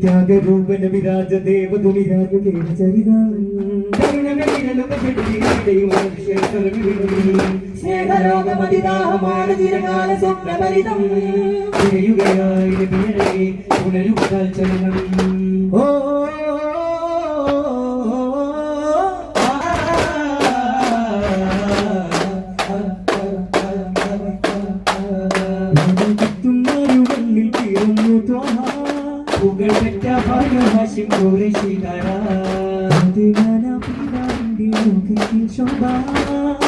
ത്യാഗരൂപന വിരാജ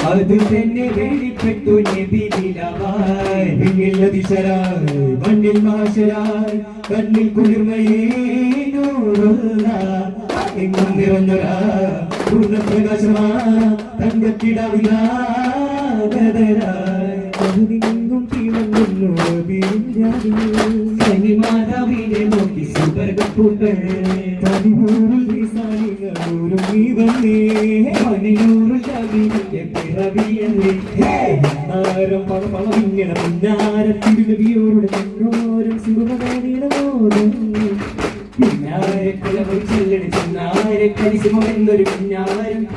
അത് തന്നെ വെളിപ്പെട്ടു മണ്ണിൽ മാശരായി കണ്ണിൽ കുളിർമയേ എങ്ങും നിറഞ്ഞൊരാ പൂർണ്ണപ്രകാശമാ തങ്കക്കിടാവിനും തീവന്നു മാതാവിനെ നോക്കി സുവർഗപ്പൂക്കൾ എന്നൊരു പിന്നാരം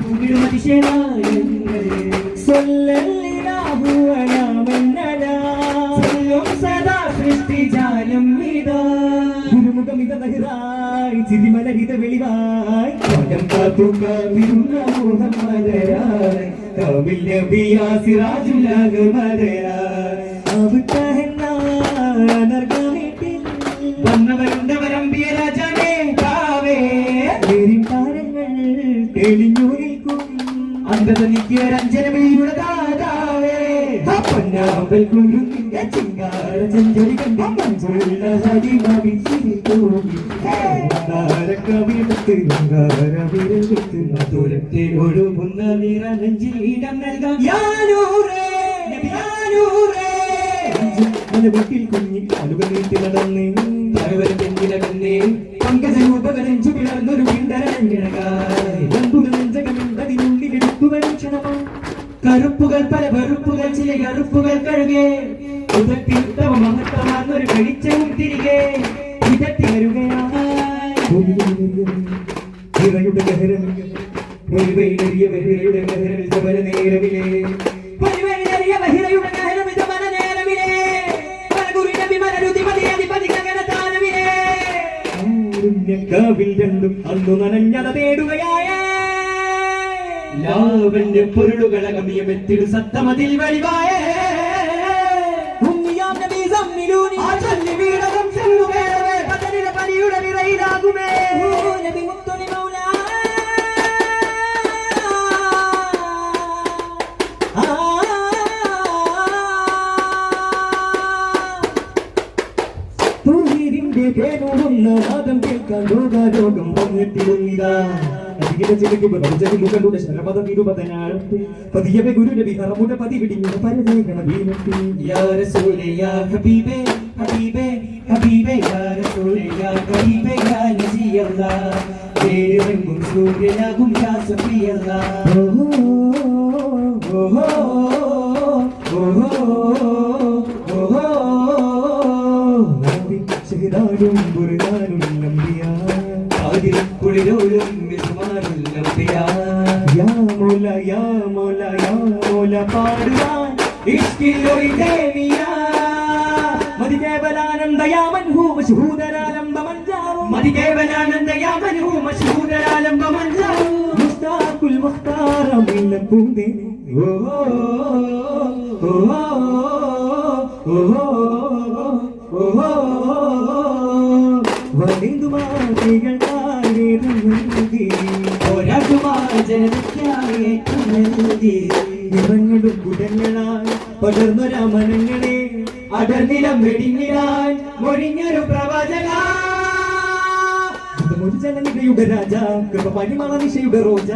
സദാ സൃഷ്ടിജാലം ചിരിമലരിത വെളിവായി വന്നവരുണ്ടവരമ്പിയ രാജാനേ താരങ്ങൾ തെളിഞ്ഞു നിൽക്കും അന്ധത നീക്കിയ രഞ്ജനമേയുടെ ദാതാവേ പൊന്നാമ്പൽ കുരുങ്ങിയ ചിങ്കാര ചെഞ്ചൊലി കണ്ട മഞ്ചുള്ള ഹരിമാവിടത്ത് ദൂരത്തെ ഒഴുകുന്ന നിറ നെഞ്ചിൽ ഇടം നൽകാം വീട്ടിൽ കുഞ്ഞി കാലുകൾ നീട്ടി നടന്നേ തെങ്ങിലകന്നേ പങ്കജരൂപകരഞ്ചു പിളർന്നൊരു കറുപ്പുകൾ പല വെറുപ്പുകൾ ചില കറുപ്പുകൾ കഴുകേ ഉദത്തിയുത്തമ മഹത്തമാർന്നൊരു വെളിച്ചവും തിരികെ ഇതത്തി വരുകയുടെ ഗഹരമിൽ നേരമില്ലേ കാവിൽ രണ്ടും അന്നു നനഞ്ഞത തേടുകയായ ലാവന്റെ പൊരുളുകളകമിയമെത്തിരു സത്തമതിൽ വഴിവായ പരിയുടെ വിറയിലാകുമേ നാദം കേൾക്കാൻ രോഗം വന്നെത്തിരുന്നിതാ പതിയെ ഗുരുന്റെ വിഹറമുടെ പതി വിടിഞ്ഞ പരദേഹണ വീണത്തി യാ റസൂലേ യാ ഹബീബേ ഹബീബേ ഹബീബേ യാ റസൂലേ യാ ഹബീബേ യാ നബിയല്ലാഹ് തേരെങ്ങും സൂര്യനാകും യാ സഫിയല്ലാഹ് ും ബുർഹാനും നമ്പിയാ കുളിരോലും യാ മോല പാടുവാൻ മതികേവലാനന്ദയാമൻഹു മശൂദരാലംബമഞ്ചാവും മുസ്താഖുൽ മുഖ്താറമില്ല പൂന്തേ ഓഹോ ഓഹോ വനിതുമാതികൾ നിറങ്ങളും കുടങ്ങളായി പടർന്നൊരമണങ്ങളെ അടർനിലം വെടിഞ്ഞിടാൻ മൊഴിഞ്ഞൊരു പ്രവചക ഒരു ജനനികയുടെ രാജ കൃപ പരിമള നിശയുടെ റോജ